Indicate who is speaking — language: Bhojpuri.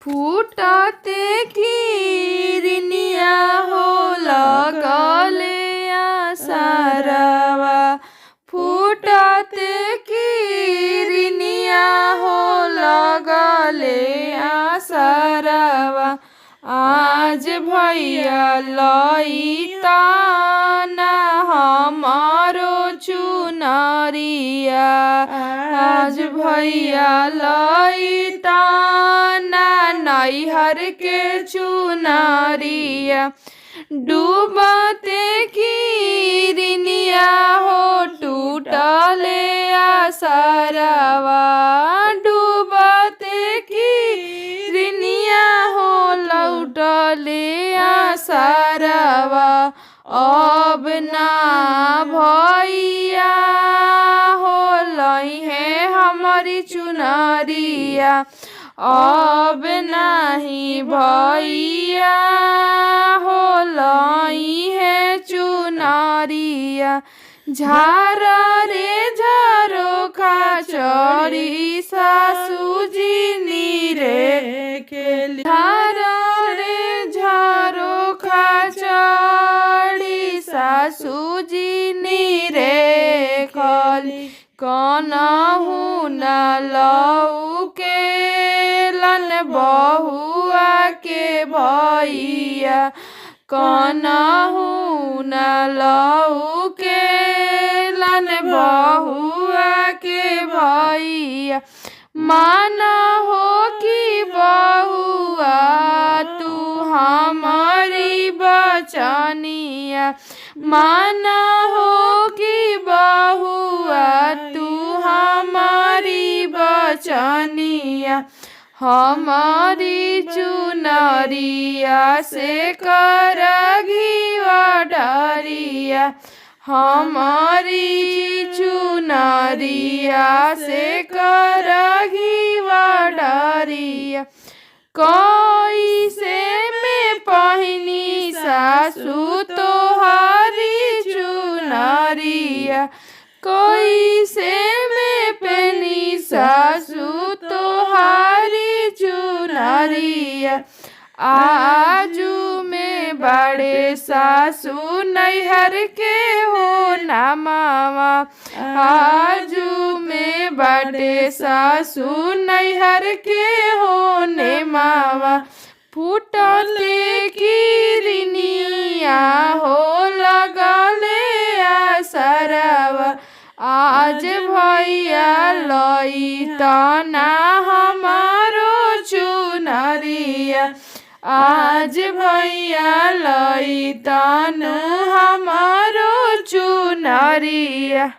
Speaker 1: फूटते किरनिया हो लगले आसरवा। फूटते किरनिया हो लगले आसरवा। आज भैया लइताना हमारो चुनरिया। आज भैया लइताना नैहर के चुनरिया। डूबते किरनिया हो टूटले आसरवा। डूबते किरनिया हो लौटले आसरवा। अब ना भैया हो लइहे हमारी चुनरिया। अब नहीं भैया हो लइहे चुनरिया। झार रे झरोखा चढ़ी सासुजी नीरे खेली। झार रे झरोखा चढ़ी सासुजी नीरे खली। कनहु न लौके लन बहुआ के भैया। कनहु न लौके लन बहुआ के भैया। माना हो कि बहुआ तू हमारी बचनिया। माना हो कि बहुआ तू हमारी बचनिया। हमारी चुनरिया से करघिवा डरिया। हमारी चुनरिया से करघिवा डरिया। कैसे में पहनी सासु तोहारी चुनरिया। कैसे में पहनी सासु तोहारी चुनरिया। आजू में बड़े सासु नैहर के हो नमावा। आजू में बड़े सासु नैहर के हो नेमावा। फूटते किरनिया हो लगले आसरवा। आज भैया लइताना हमारो चुनरिया। आज भैया लइताना हमारो चुनरिया।